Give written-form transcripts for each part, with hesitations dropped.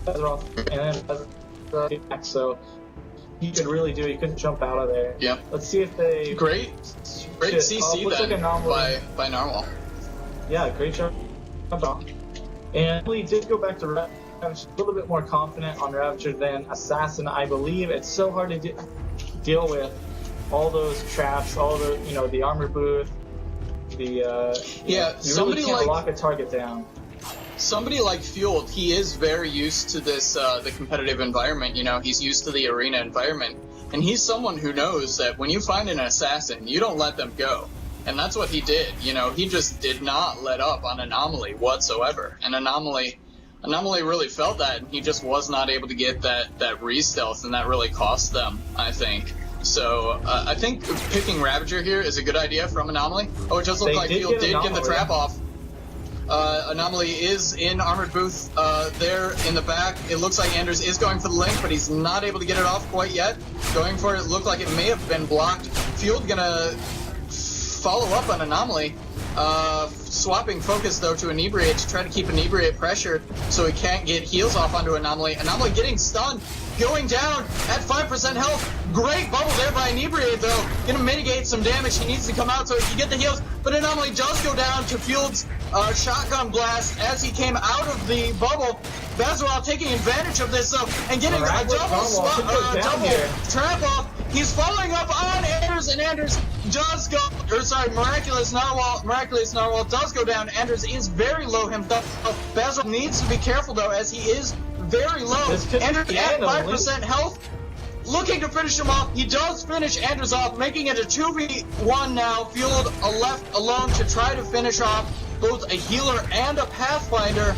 Azeroth, and then back, so he could really do. He couldn't jump out of there. Yeah. Let's see if they. Great CC then by Narwhal. Yeah, great job. And we did go back to Ravager, a little bit more confident on Ravager than Assassin, I believe. It's so hard to deal with all those traps, all the the armor booth, the somebody really can't like lock a target down. Somebody like Fueled, he is very used to this the competitive environment. He's used to the arena environment, and he's someone who knows that when you find an assassin, you don't let them go. And that's what he did. He just did not let up on Anomaly whatsoever. And Anomaly really felt that, and he just was not able to get that re-stealth, and that really cost them, I think. So I think picking Ravager here is a good idea from Anomaly. Oh, it does look like Field did get the trap off. Anomaly is in Armored Booth there in the back. It looks like Anders is going for the link, but he's not able to get it off quite yet. Going for it, looked like it may have been blocked. Field gonna follow up on Anomaly. Swapping focus though to Inebriate to try to keep Inebriate pressured so he can't get heals off onto Anomaly. Anomaly getting stunned, going down at 5% health. Great bubble there by Inebriate though. Gonna mitigate some damage. He needs to come out so he can get the heals, but Anomaly does go down to Field's shotgun blast as he came out of the bubble. Bazaroff taking advantage of this though and getting a double trap off. He's following up on Anders, and Anders does go, Miraculous Narwhal does go down. Anders is very low himself. Basil needs to be careful though, as he is very low. Anders at 5% health, looking to finish him off. He does finish Anders off, making it a 2v1 now. Field left alone to try to finish off both a healer and a Pathfinder.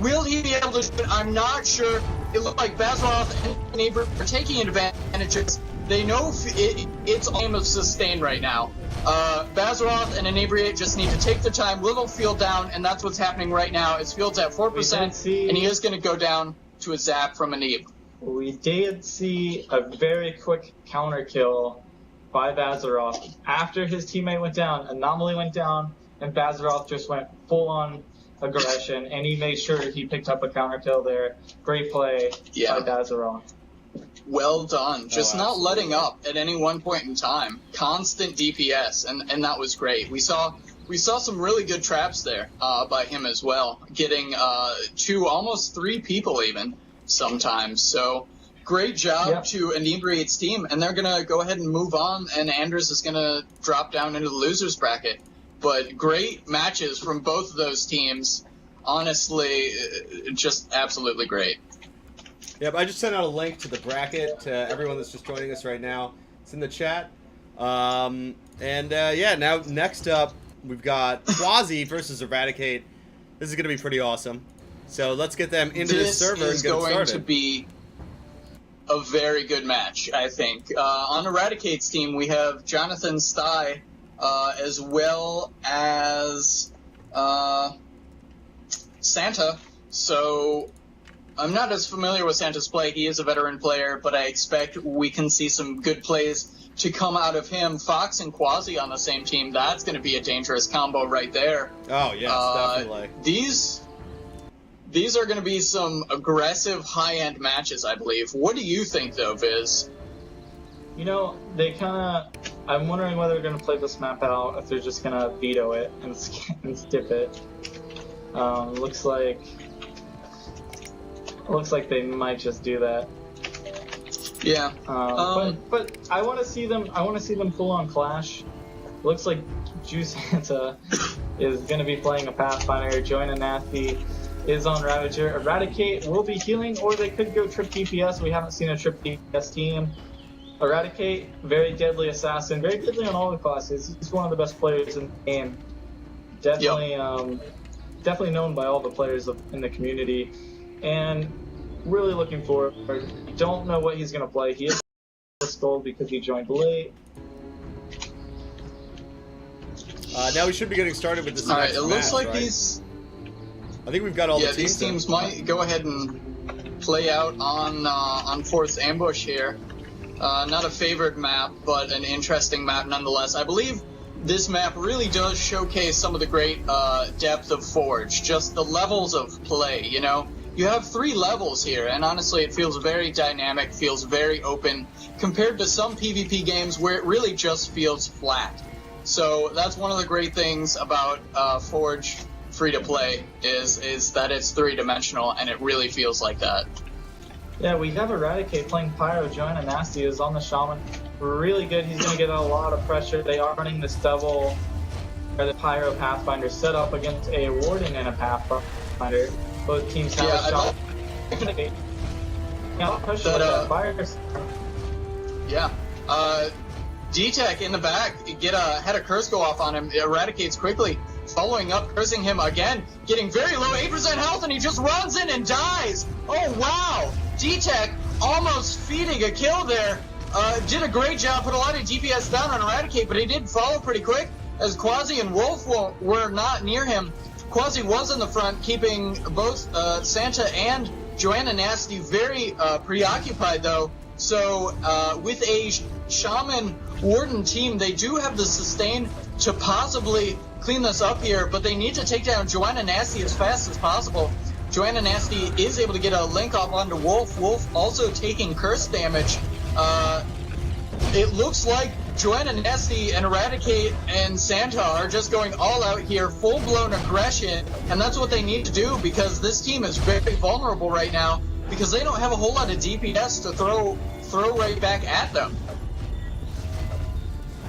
Will he be able to do it? I'm not sure. It looked like Bazaroff and Neighbor are taking advantages. They know it's a game of sustain right now. Bazaroff and Inebriate just need to take the time, little Field down, and that's what's happening right now. As Field's at 4%, and he is going to go down to a zap from Ineb. We did see a very quick counter kill by Bazaroff. After his teammate went down, Anomaly went down, and Bazaroff just went full-on aggression, and he made sure he picked up a counter kill there. Great play by Bazaroff. Well done. Just not letting up at any one point in time. Constant DPS, and that was great. We saw some really good traps there by him as well, getting 2, almost 3 people even sometimes. So great job to Inebriate's team, and they're going to go ahead and move on, and Anders is going to drop down into the losers bracket. But great matches from both of those teams. Honestly, just absolutely great. Yep, I just sent out a link to the bracket to everyone that's just joining us right now. It's in the chat. Now next up, we've got Quasi versus Eradicate. This is going to be pretty awesome. So let's get them into this server and get it started. This is going to be a very good match, I think. On Eradicate's team, we have Jonathan Stye, as well as Santa. So I'm not as familiar with Santa's play. He is a veteran player, but I expect we can see some good plays to come out of him. Fox and Quasi on the same team, that's going to be a dangerous combo right there. Oh, yes, definitely. These are going to be some aggressive, high-end matches, I believe. What do you think, though, Viz? They kind of... I'm wondering whether they're going to play this map out, if they're just going to veto it and skip it. Looks like they might just do that. Yeah. But I want to see them. I want to see them full on clash. Looks like Juice Santa is going to be playing a Pathfinder. Join Anathi is on Ravager. Eradicate will be healing, or they could go trip DPS. We haven't seen a trip DPS team. Eradicate, very deadly assassin, very deadly on all the classes. He's one of the best players in the game. Definitely, definitely known by all the players in the community. And really looking forward. Don't know what he's going to play. He is gold because he joined late. Now we should be getting started with this. All right, it looks like right? these. I think we've got all the teams. Yeah, these teams might go ahead and play out on Fourth Ambush here. Not a favorite map, but an interesting map nonetheless. I believe this map really does showcase some of the great depth of Forge, just the levels of play, you have 3 levels here, and honestly, it feels very dynamic, feels very open, compared to some PvP games where it really just feels flat. So that's one of the great things about Forge free-to-play is that it's 3-dimensional, and it really feels like that. Yeah, we have Eradicate playing Pyro. Joanna Nasty is on the Shaman. Really good. He's going to get a lot of pressure. They are running this double, or the Pyro Pathfinder set up against a Warden and a Pathfinder. Both teams have a Shaman. Yeah. D-Tech in the back, had a curse go off on him, eradicates quickly, following up, cursing him again, getting very low, 8% health, and he just runs in and dies! Oh wow! D-Tech almost feeding a kill there, did a great job, put a lot of DPS down on Eradicate, but he did follow pretty quick, as Quasi and Wolf were not near him. Quasi was in the front, keeping both Santa and Joanna Nasty very preoccupied though, so with a Shaman Warden team, they do have the sustain to possibly clean this up here, but they need to take down Joanna Nasty as fast as possible. Joanna Nasty is able to get a link off onto Wolf. Wolf also taking curse damage. It looks like Joanna Nasty and Eradicate and Santa are just going all out here, full-blown aggression, and that's what they need to do because this team is very vulnerable right now because they don't have a whole lot of DPS to throw right back at them.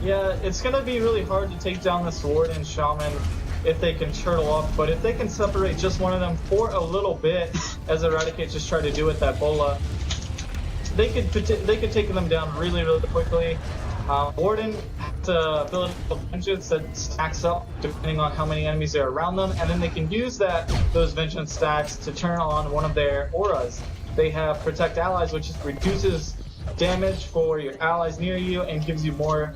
Yeah, it's going to be really hard to take down this Warden Shaman if they can turtle up, but if they can separate just one of them for a little bit, as Eradicate just tried to do with that Bola, they could take them down really, really quickly. Warden has the ability of Vengeance that stacks up depending on how many enemies are around them, and then they can use those Vengeance stacks to turn on one of their auras. They have Protect Allies, which reduces damage for your allies near you and gives you more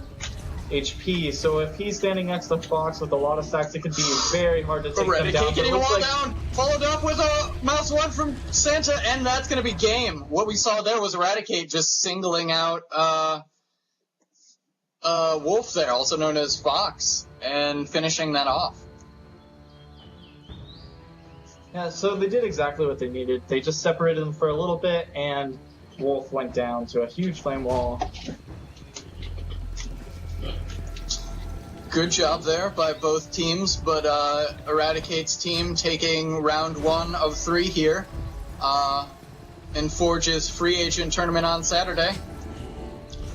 HP. So if he's standing next to Fox with a lot of stacks, it could be very hard to take them down. Getting a wall down, followed up with a mouse one from Santa, and that's going to be game. What we saw there was Eradicate just singling out Wolf there, also known as Fox, and finishing that off. Yeah, so they did exactly what they needed. They just separated them for a little bit, and Wolf went down to a huge flame wall. Good job there by both teams, but Eradicate's team taking round 1 of 3 here in Forge's free agent tournament on Saturday.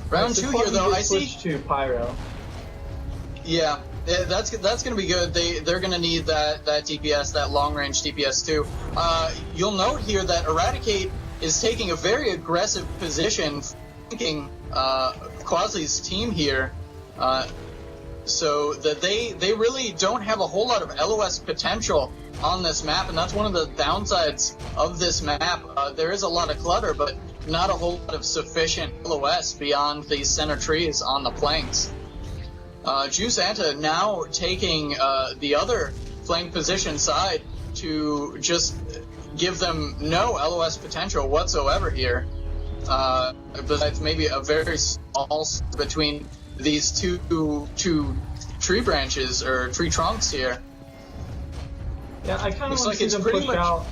Round 2 here, though, I see. To Pyro. Yeah, that's going to be good. They're going to need that DPS, that long range DPS too. You'll note here that Eradicate is taking a very aggressive position, flanking Quasi's team here. So that they really don't have a whole lot of LOS potential on this map, and that's one of the downsides of this map. There is a lot of clutter, but not a whole lot of sufficient LOS beyond these center trees on the flanks. Ju Santa now taking the other flank position side to just give them no LOS potential whatsoever here. Besides maybe a very small between these two tree branches or tree trunks here. Yeah, I kind of want to see them push out.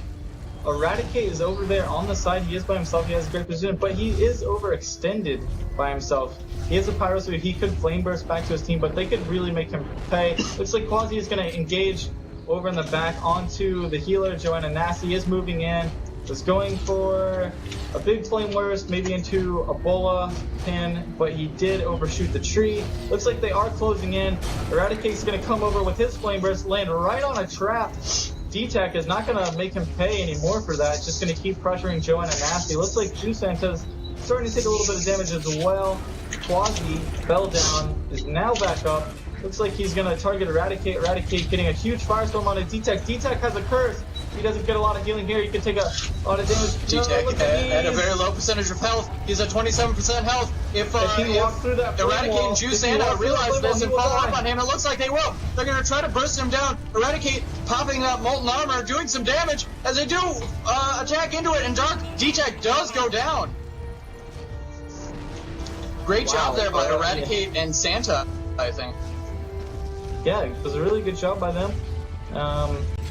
Eradicate is over there on the side. He is by himself. He has a great position, but he is overextended by himself. He has a pyro, so he could flame burst back to his team, but they could really make him pay. Looks like Quasi is going to engage over in the back onto the healer. Joanna Nasty is moving in. Was going for a big flame burst, maybe into a bola pin, but he did overshoot the tree. Looks like they are closing in. Eradicate's going to come over with his flame burst, land right on a trap. D-Tech is not going to make him pay anymore for that. Just going to keep pressuring Joanna Nasty. Looks like Ju Santa's starting to take a little bit of damage as well. Quasi, fell down, is now back up. Looks like he's going to target Eradicate. Eradicate getting a huge firestorm on a D-Tech. D-Tech has a curse. He doesn't get a lot of healing here. He can take a lot of damage. D-Tech at a very low percentage of health. He's at 27% health. If Eradicate and Ju Santa realize this and follow up on him, it looks like they will. They're going to try to burst him down. Eradicate popping that molten armor, doing some damage as they do attack into it. And Dark D-Tech does go down. Great job there by Eradicate and Santa, I think. Yeah, it was a really good job by them.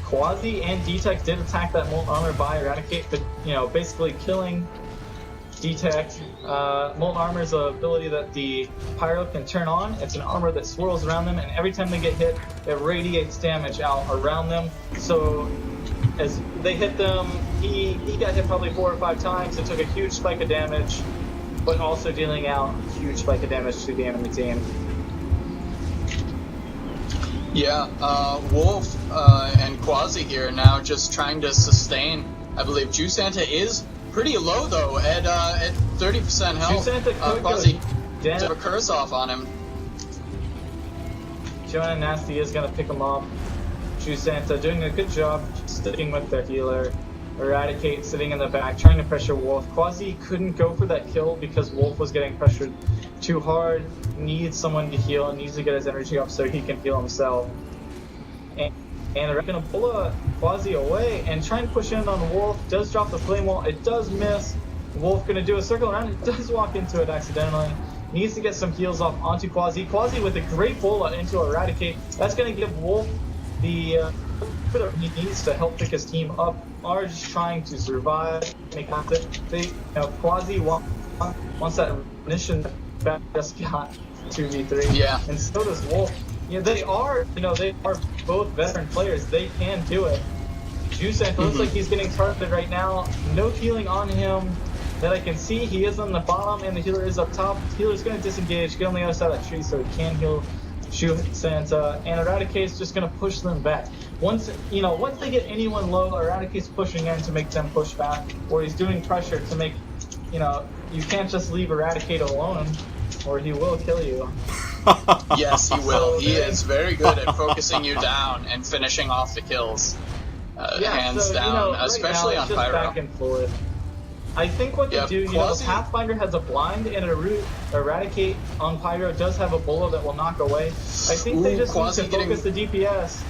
Quasi and D-Tech did attack that Molten Armor by Eradicate, but, you know, basically killing D-Tech. Molten Armor is an ability that the Pyro can turn on. It's an armor that swirls around them, and every time they get hit, it radiates damage out around them. So as they hit them, he got hit probably 4 or 5 times. It took a huge spike of damage, but also dealing out a huge spike of damage to the enemy team. Yeah, Wolf and Quasi here now just trying to sustain. I believe Juice Santa is pretty low though at 30% health. Juice Santa could Quasi go have a curse off on him. Jonah Nasty is gonna pick him up. Juice Santa doing a good job sticking with their healer. Eradicate sitting in the back trying to pressure Wolf. Quasi couldn't go for that kill because Wolf was getting pressured too hard. Needs someone to heal, needs to get his energy up so he can heal himself. And they're gonna pull a Quasi away and try and push in on Wolf. Does drop the flame wall, it does miss. Wolf gonna do a circle around, it does walk into it accidentally. Needs to get some heals off onto Quasi. Quasi with a great bullet into Eradicate. That's gonna give Wolf the he needs to help pick his team up. Are just trying to survive. Quasi wants that mission that just got 2v3. Yeah. And so does Wolf. They are both veteran players. They can do it. Juice Santa looks like he's getting targeted right now. No healing on him that I can see. He is on the bottom and the healer is up top. The healer's going to disengage, get on the other side of that tree so he can heal Juice Santa. And Eradicate's just going to push them back. Once they get anyone low, Eradicate's pushing in to make them push back, or he's doing pressure to make, you can't just leave Eradicate alone, or he will kill you. Yes, he will. He is very good at focusing you down and finishing off the kills. Hands down, right especially now, on it's just Pyro. back and forth. I think what they do, Pathfinder has a blind and a root. Eradicate on Pyro does have a bullet that will knock away. I think they just need to focus the DPS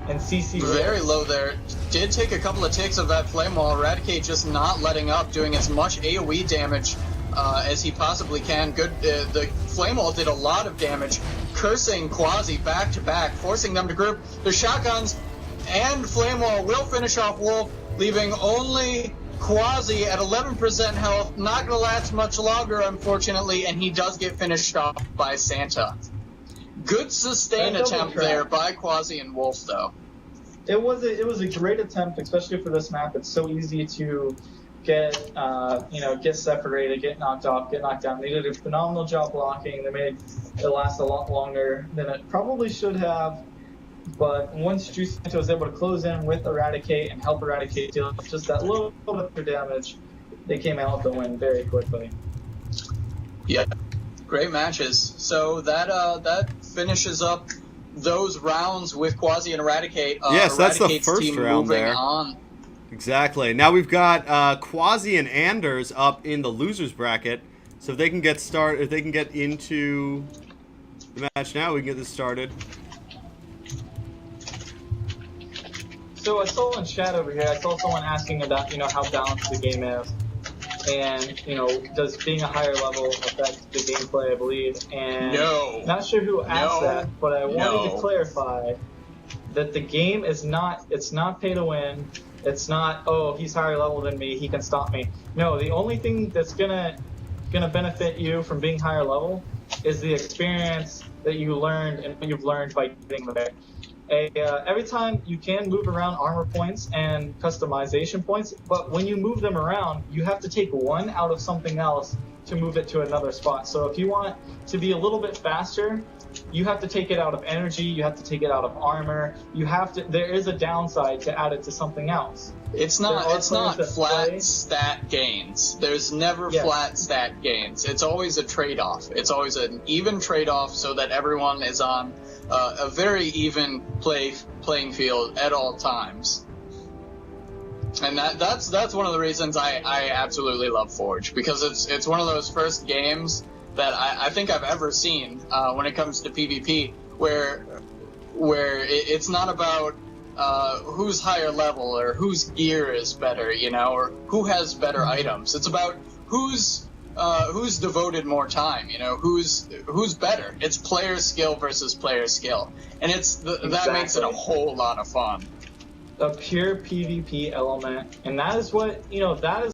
and CC. Very low there. Did take a couple of ticks of that flame wall. Eradicate just not letting up, doing as much AoE damage as he possibly can. Good. The flame wall did a lot of damage, cursing Quasi back to back, forcing them to group. The shotguns and flame wall will finish off Wolf, leaving only Quasi at 11% health. Not gonna last much longer, unfortunately, and he does get finished off by Santa. Good sustain attempt there by Quasi and Wolf, though. It was a great attempt, especially for this map. It's so easy to get separated, get knocked off, get knocked down. They did a phenomenal job blocking. They made it last a lot longer than it probably should have. But once Juice Santa was able to close in with Eradicate and help Eradicate deal just that little bit of damage, they came out with the win very quickly. Yeah, great matches. So that finishes up those rounds with Quasi and Eradicate. Yes, that's the first team round moving there. On. Exactly. Now we've got Quasi and Anders up in the losers bracket. So if they can get into the match now, we can get this started. So I saw in chat over here, I saw someone asking about, how balanced the game is. And, does being a higher level affect the gameplay, I believe. And No. Not sure who asked that, but I wanted No. to clarify that the game is it's not pay to win. It's not, oh, he's higher level than me, he can stop me. No, the only thing that's gonna benefit you from being higher level is the experience that you learned and what you've learned by getting there. Every time you can move around armor points and customization points, but when you move them around, you have to take one out of something else to move it to another spot. So if you want to be a little bit faster, you have to take it out of energy, you have to take it out of armor, there is a downside to add it to something else. It's not flat stat gains. There's never flat stat gains. It's always a trade-off. It's always an even trade-off so that everyone is on a very even playing field at all times. And that's one of the reasons I absolutely love Forge, because it's one of those first games that I think I've ever seen when it comes to PvP where it's not about who's higher level or whose gear is better, or who has better items. It's about who's devoted more time, who's better. It's player skill versus player skill, and that makes it a whole lot of fun. a pure PvP element, and that is what, you know, that is